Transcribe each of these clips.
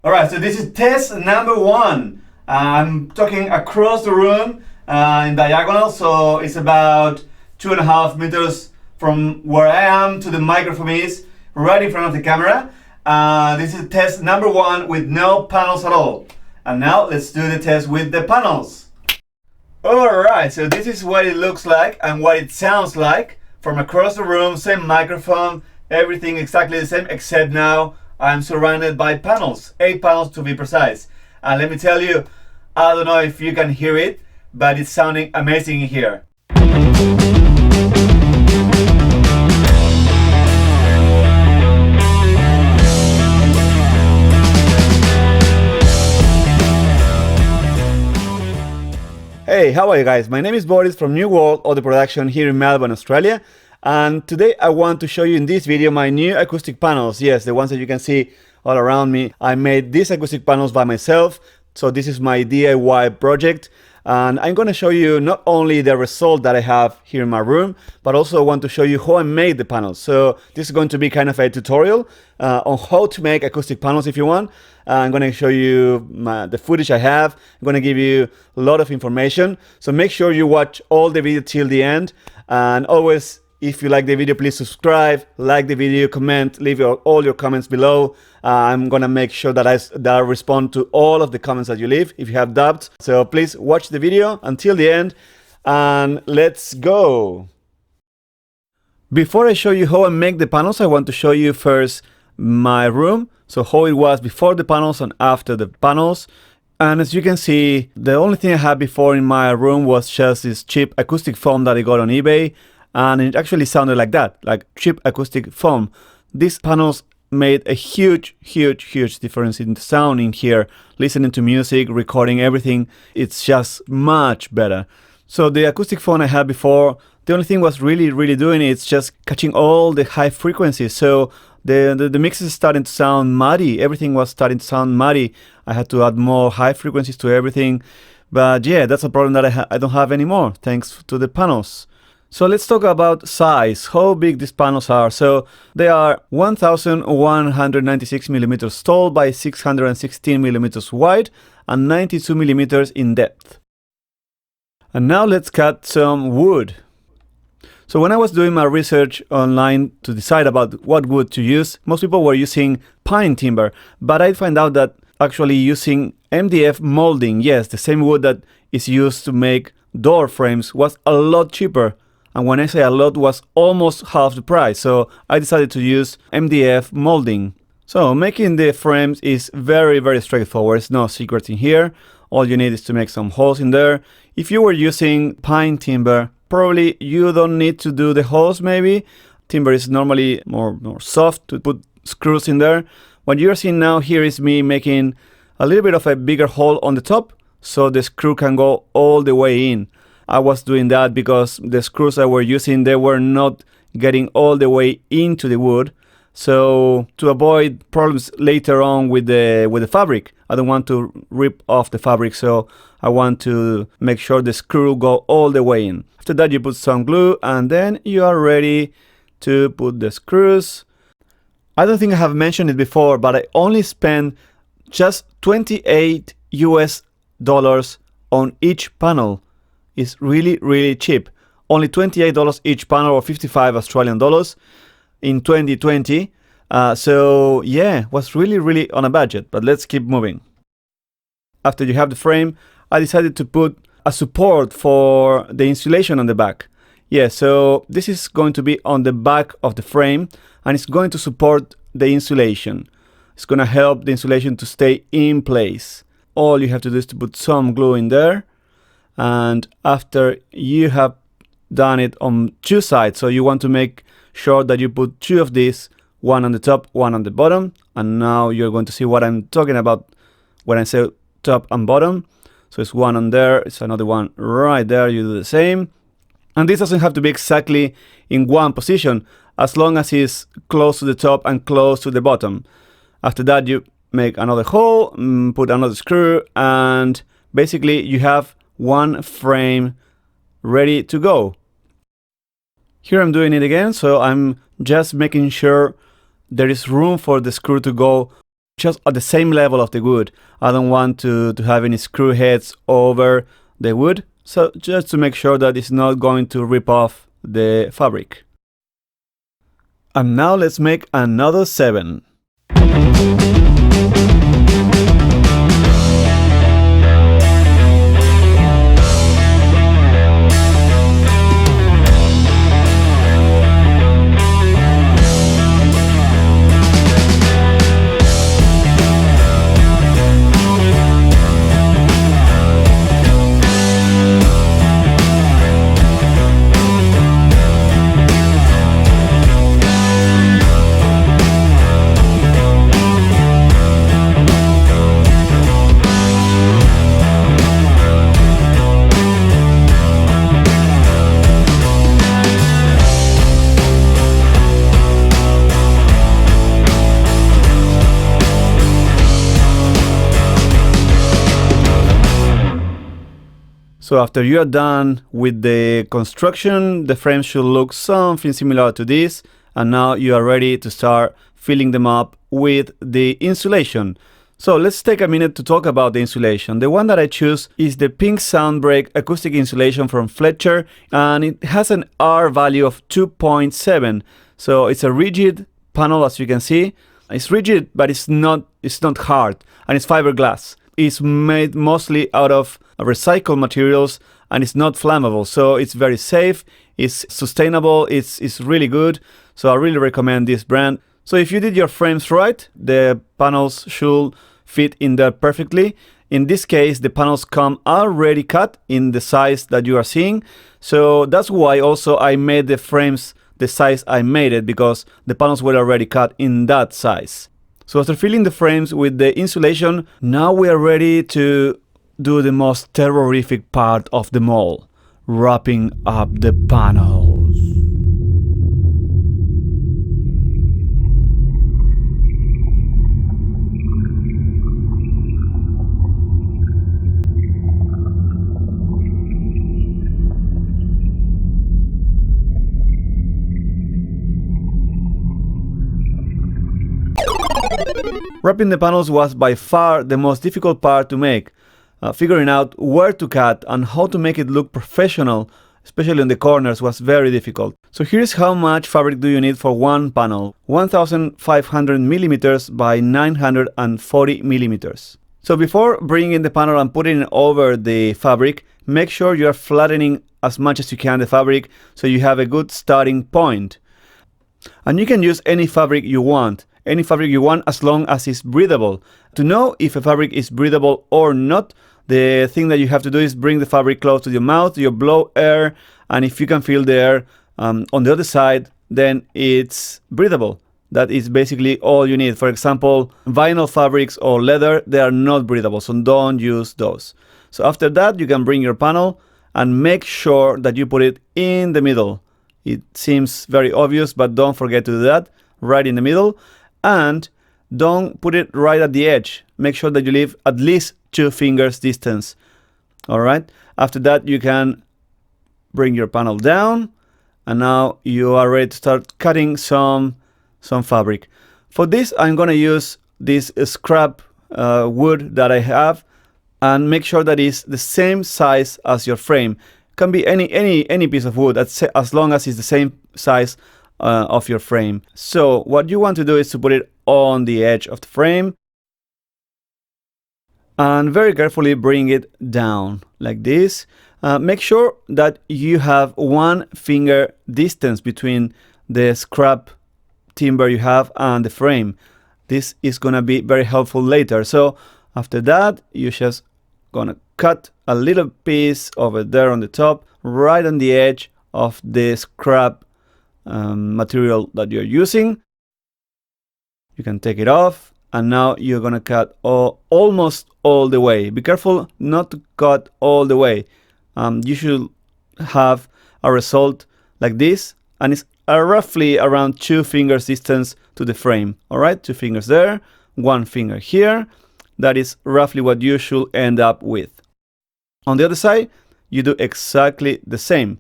Alright, so this is test number 1. I'm talking across the room in diagonal, so it's about 2.5 meters from where I am to the microphone is, right in front of the camera. This is test number 1 with no panels at all. And now let's do the test with the panels. Alright, so this is what it looks like and what it sounds like from across the room, same microphone, everything exactly the same, except now I'm surrounded by panels, 8 panels to be precise. And let me tell you, I don't know if you can hear it, but it's sounding amazing in here. Hey, how are you guys? My name is Boris from New World Audio Production here in Melbourne, Australia. And today I want to show you in this video my new acoustic panels. Yes, the ones that you can see all around me. I made these acoustic panels by myself. So this is my DIY project. And I'm going to show you not only the result that I have here in my room, but also I want to show you how I made the panels. So this is going to be kind of a tutorial on how to make acoustic panels if you want. I'm going to show you the footage I have. I'm going to give you a lot of information. So make sure you watch all the video till the end. And always, if you like the video, please subscribe, like the video, comment, leave all your comments below. I'm gonna make sure that I respond to all of the comments that you leave if you have doubts. So please watch the video until the end and let's go. Before I show you how I make the panels, I want to show you first my room. So how it was before the panels and after the panels. And as you can see, the only thing I had before in my room was just this cheap acoustic foam that I got on eBay. And it actually sounded like that, like cheap acoustic foam. These panels made a huge difference in the sound in here. Listening to music, recording everything, it's just much better. So the acoustic foam I had before, the only thing was really doing it's just catching all the high frequencies. So the mix is starting to sound muddy. Everything was starting to sound muddy. I had to add more high frequencies to everything. But yeah, that's a problem that I don't have anymore, thanks to the panels. So let's talk about size, how big these panels are. So they are 1196 millimeters tall by 616 millimeters wide and 92 millimeters in depth. And now let's cut some wood. So when I was doing my research online to decide about what wood to use, most people were using pine timber, but I found out that actually using MDF molding, yes, the same wood that is used to make door frames, was a lot cheaper. And when I say a lot, was almost half the price. So I decided to use MDF molding. So making the frames is very straightforward. There's no secret in here. All you need is to make some holes in there. If you were using pine timber, probably you don't need to do the holes maybe. Timber is normally more soft to put screws in there. What you're seeing now here is me making a little bit of a bigger hole on the top so the screw can go all the way in. I was doing that because the screws I were using, they were not getting all the way into the wood. So to avoid problems later on with the fabric, I don't want to rip off the fabric. So I want to make sure the screw go all the way in. After that, you put some glue and then you are ready to put the screws. I don't think I have mentioned it before, but I only spent just $28 US on each panel. Is really cheap. Only $28 each panel or 55 Australian dollars in 2020. So yeah, was really on a budget, but let's keep moving. After you have the frame, I decided to put a support for the insulation on the back. Yeah, so this is going to be on the back of the frame and it's going to support the insulation. It's going to help the insulation to stay in place. All you have to do is to put some glue in there. And after you have done it on 2 sides, so you want to make sure that you put 2 of these, one on the top, one on the bottom. And now you're going to see what I'm talking about when I say top and bottom. So it's one on there, it's another one right there, you do the same. And this doesn't have to be exactly in one position, as long as it's close to the top and close to the bottom. After that, you make another hole, put another screw, and basically you have one frame ready to go. Here I'm doing it again, so I'm just making sure there is room for the screw to go just at the same level of the wood. I don't want to have any screw heads over the wood, so just to make sure that it's not going to rip off the fabric. And now let's make another 7. So after you are done with the construction, the frame should look something similar to this. And now you are ready to start filling them up with the insulation. So let's take a minute to talk about the insulation. The one that I choose is the Pink Soundbreak acoustic insulation from Fletcher, and it has an R value of 2.7. So it's a rigid panel, as you can see. It's rigid, but it's not hard, and it's fiberglass. It's made mostly out of recycled materials, and it's not flammable, so it's very safe, it's sustainable, it's really good. So I really recommend this brand. So if you did your frames right, the panels should fit in there perfectly. In this case, the panels come already cut in the size that you are seeing. So that's why also I made the frames the size I made it, because the panels were already cut in that size. So after filling the frames with the insulation, now we are ready to do the most terrorific part of them all, wrapping up the panels. Wrapping the panels was by far the most difficult part to make. Figuring out where to cut and how to make it look professional, especially in the corners, was very difficult. So here's how much fabric do you need for one panel: 1500 millimeters by 940 millimeters. So before bringing the panel and putting it over the fabric, make sure you are flattening as much as you can the fabric so you have a good starting point. And you can use any fabric you want. Any fabric you want, as long as it's breathable. To know if a fabric is breathable or not, the thing that you have to do is bring the fabric close to your mouth, you blow air, and if you can feel the air on the other side, then it's breathable. That is basically all you need. For example, vinyl fabrics or leather, they are not breathable, so don't use those. So after that, you can bring your panel and make sure that you put it in the middle. It seems very obvious, but don't forget to do that, right in the middle. And don't put it right at the edge. Make sure that you leave at least 2 fingers distance. All right. After that, you can bring your panel down, and now you are ready to start cutting some fabric. For this, I'm going to use this scrap wood that I have, and make sure that it's the same size as your frame. Can be any piece of wood, as long as it's the same size of your frame. So what you want to do is to put it on the edge of the frame and very carefully bring it down like this. Make sure that you have 1 finger distance between the scrap timber you have and the frame. This is gonna be very helpful later. So after that, you're just gonna cut a little piece over there on the top, right on the edge of the scrap material that you're using. You can take it off, and now you're gonna cut almost all the way. Be careful not to cut all the way. You should have a result like this, and it's roughly around 2 fingers distance to the frame. All right, 2 fingers there, 1 finger here. That is roughly what you should end up with. On the other side, you do exactly the same.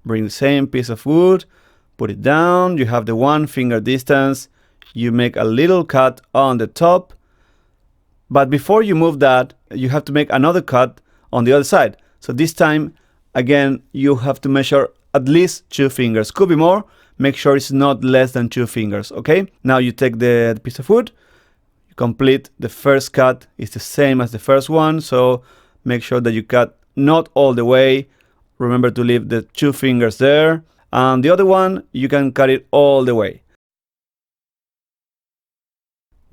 Bring the same piece of wood, put it down, you have the 1 finger distance, you make a little cut on the top, but before you move that, you have to make another cut on the other side. So this time, again, you have to measure at least 2 fingers. Could be more. Make sure it's not less than 2 fingers, okay? Now you take the piece of wood, you complete the first cut. It's the same as the first one, so make sure that you cut not all the way. Remember to leave the 2 fingers there. And the other one, you can cut it all the way.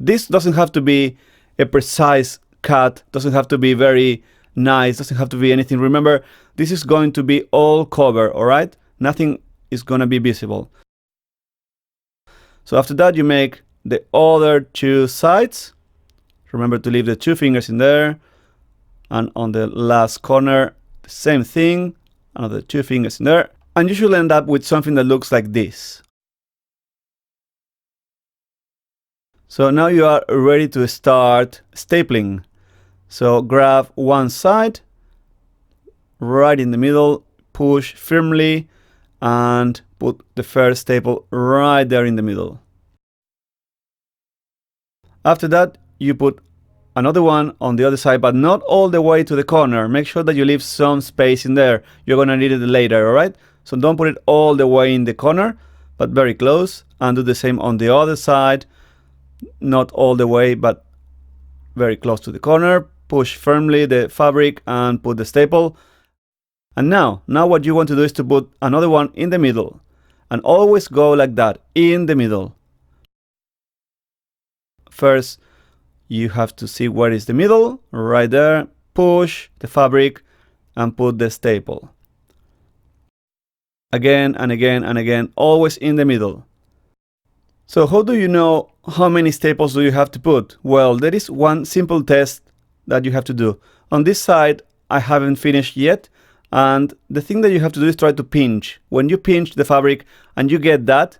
This doesn't have to be a precise cut, doesn't have to be very nice, doesn't have to be anything. Remember, this is going to be all cover, all right? Nothing is going to be visible. So after that, you make the other 2 sides. Remember to leave the 2 fingers in there. And on the last corner, the same thing, another 2 fingers in there. And you should end up with something that looks like this. So now you are ready to start stapling. So grab one side, right in the middle, push firmly, and put the first staple right there in the middle. After that, you put another one on the other side, but not all the way to the corner. Make sure that you leave some space in there. You're going to need it later, all right? So don't put it all the way in the corner, but very close. And do the same on the other side. Not all the way, but very close to the corner. Push firmly the fabric and put the staple. And now what you want to do is to put another one in the middle. And always go like that, in the middle. First, you have to see where is the middle, right there. Push the fabric and put the staple. Again and again and again, always in the middle. So how do you know how many staples do you have to put? Well, there is one simple test that you have to do. On this side, I haven't finished yet. And the thing that you have to do is try to pinch. When you pinch the fabric and you get that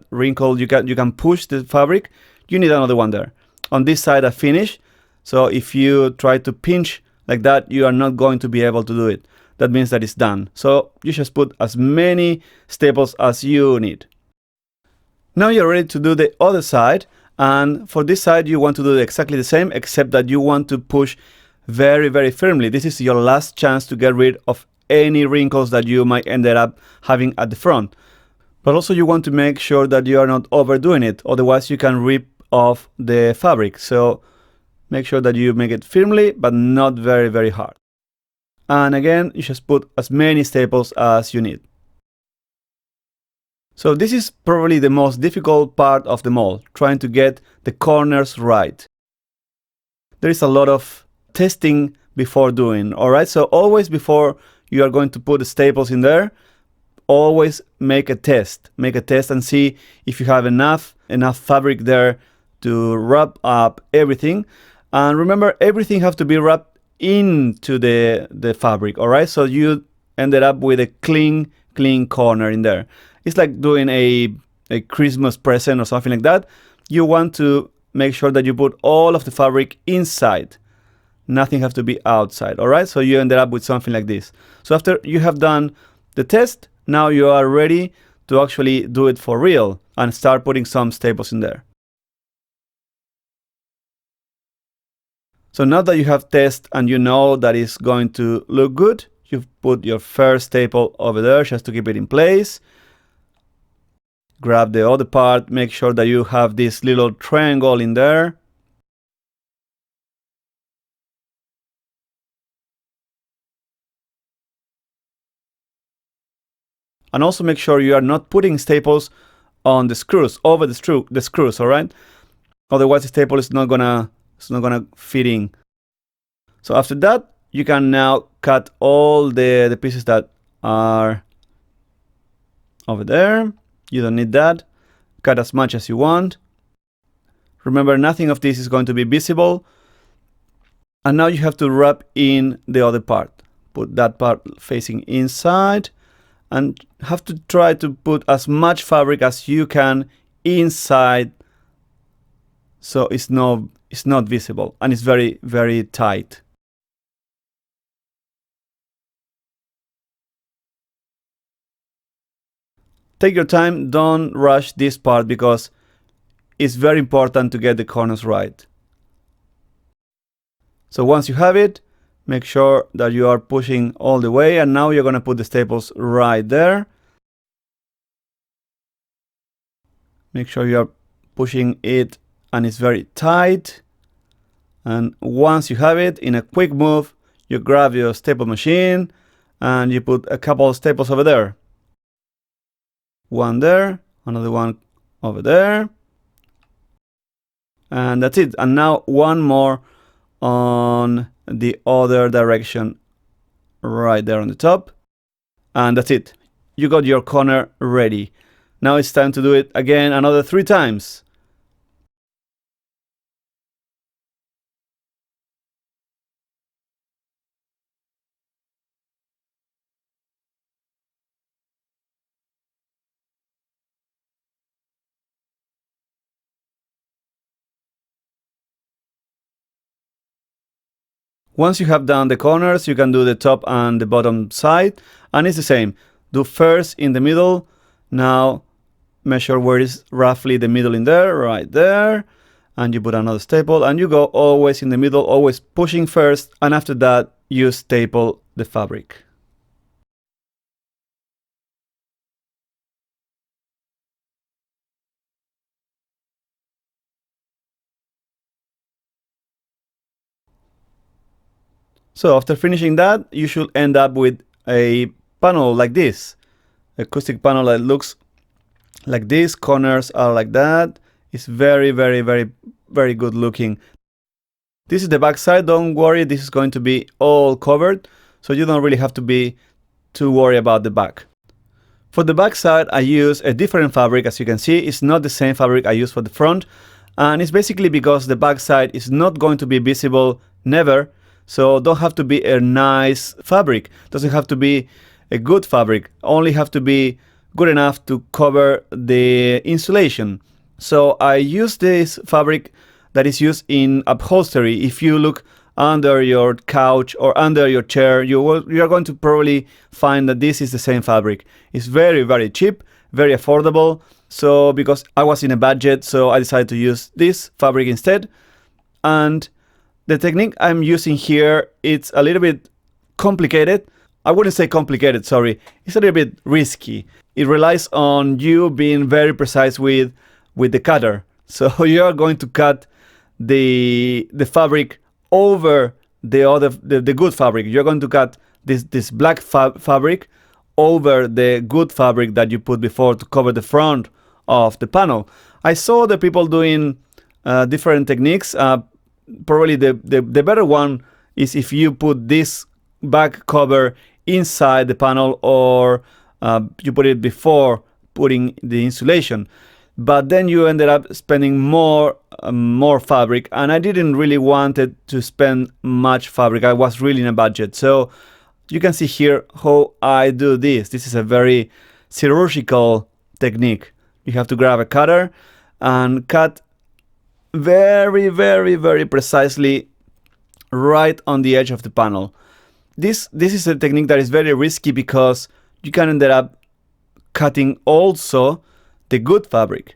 wrinkle, you can push the fabric, you need another one there. On this side, I finished. So if you try to pinch like that, you are not going to be able to do it. That means that it's done. So you just put as many staples as you need. Now you're ready to do the other side. And for this side, you want to do exactly the same, except that you want to push very, very firmly. This is your last chance to get rid of any wrinkles that you might end up having at the front. But also you want to make sure that you are not overdoing it. Otherwise, you can rip off the fabric. So make sure that you make it firmly, but not very, very hard. And again, you just put as many staples as you need. So this is probably the most difficult part of them all, trying to get the corners right. There is a lot of testing before doing, all right? So always before you are going to put the staples in there, always make a test. Make a test and see if you have enough fabric there to wrap up everything. And remember, everything has to be wrapped into the fabric, all right? So you ended up with a clean corner in there. It's like doing a Christmas present or something like that. You want to make sure that you put all of the fabric inside. Nothing has to be outside, all right? So you ended up with something like this. So after you have done the test, now you are ready to actually do it for real and start putting some staples in there. So now that you have tested and you know that it's going to look good, you've put your first staple over there just to keep it in place. Grab the other part, make sure that you have this little triangle in there. And also make sure you are not putting staples on the screws, over the screws, all right? Otherwise the staple is not gonna fit in. So after that, you can now cut all the pieces that are over there. You don't need that. Cut as much as you want. Remember, nothing of this is going to be visible. And now you have to wrap in the other part. Put that part facing inside. And have to try to put as much fabric as you can inside, so it's not visible and it's very, very tight. Take your time, don't rush this part because it's very important to get the corners right. So once you have it, make sure that you are pushing all the way, and now you're going to put the staples right there. Make sure you are pushing it and it's very tight. And once you have it, in a quick move, you grab your staple machine and you put a couple of staples over there. One there, another one over there. And that's it. And now one more on the other direction, right there on the top. And that's it. You got your corner ready. Now it's time to do it again another 3 times. Once you have done the corners, you can do the top and the bottom side, and it's the same. Do first in the middle. Now measure where is roughly the middle in there, right there, and you put another staple, and you go always in the middle, always pushing first, and after that you staple the fabric. So after finishing that, you should end up with a panel like this. Acoustic panel that looks like this. Corners are like that. It's very, very, very, very good looking. This is the back side. Don't worry, this is going to be all covered, so you don't really have to be too worried about the back. For the back side, I use a different fabric. As you can see, it's not the same fabric I use for the front, and it's basically because the back side is not going to be visible, never. So don't have to be a nice fabric, doesn't have to be a good fabric, only have to be good enough to cover the insulation. So I use this fabric that is used in upholstery. If you look under your couch or under your chair, you are going to probably find that this is the same fabric. It's very, very cheap, very affordable. So because I was in a budget, so I decided to use this fabric instead. And the technique I'm using here, it's a little bit complicated. I wouldn't say complicated, sorry. It's a little bit risky. It relies on you being very precise with the cutter. So you are going to cut the fabric over the good fabric. You're going to cut this black fabric over the good fabric that you put before to cover the front of the panel. I saw the people doing different techniques. Probably the better one is if you put this back cover inside the panel, or you put it before putting the insulation. But then you ended up spending more fabric, and I didn't really want to spend much fabric. I was really in a budget. So you can see here how I do this. This is a very chirurgical technique. You have to grab a cutter and cut very, very, very precisely right on the edge of the panel. This is a technique that is very risky because you can end up cutting also the good fabric.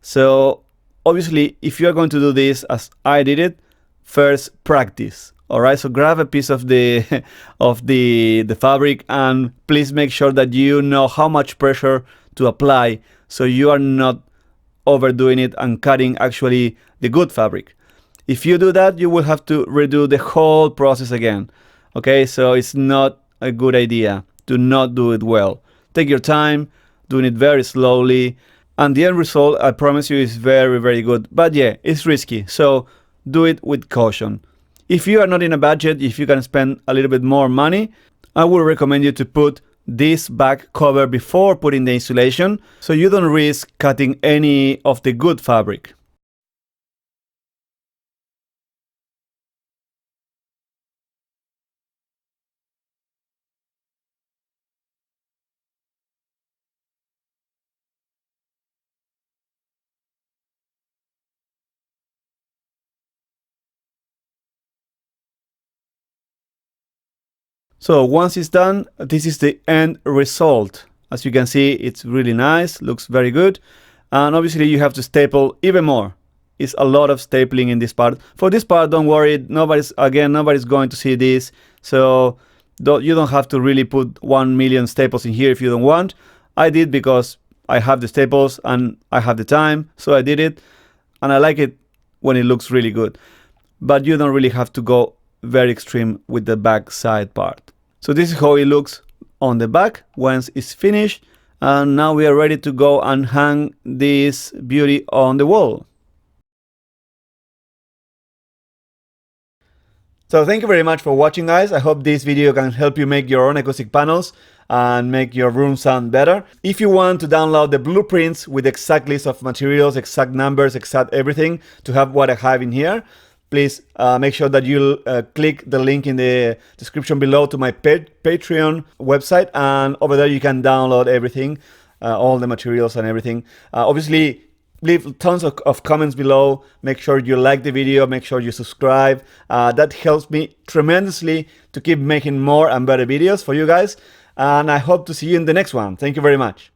So obviously, if you are going to do this as I did it, first practice. All right, so grab a piece of the fabric, and please make sure that you know how much pressure to apply, so you are not overdoing it and cutting actually the good fabric. If you do that, you will have to redo the whole process again. Okay, so it's not a good idea. Do not do it well. Take your time, doing it very slowly, and the end result, I promise you, is very, very good. But yeah, it's risky, so do it with caution. If you are not in a budget, if you can spend a little bit more money, I would recommend you to put this back cover before putting the insulation, so you don't risk cutting any of the good fabric. So once it's done, this is the end result. As you can see, it's really nice, looks very good. And obviously you have to staple even more. It's a lot of stapling in this part. For this part, don't worry, nobody's going to see this, so you don't have to really put 1 million staples in here if you don't want. I did because I have the staples and I have the time, so I did it, and I like it when it looks really good. But you don't really have to go very extreme with the back side part. So this is how it looks on the back once it's finished, and now we are ready to go and hang this beauty on the wall. So thank you very much for watching, guys. I hope this video can help you make your own acoustic panels and make your room sound better. If you want to download the blueprints with exact list of materials, exact numbers, exact everything to have what I have in here, please make sure that you click the link in the description below to my Patreon website, and over there you can download everything, all the materials and everything. Obviously, leave tons of comments below. Make sure you like the video, make sure you subscribe. That helps me tremendously to keep making more and better videos for you guys, and I hope to see you in the next one. Thank you very much.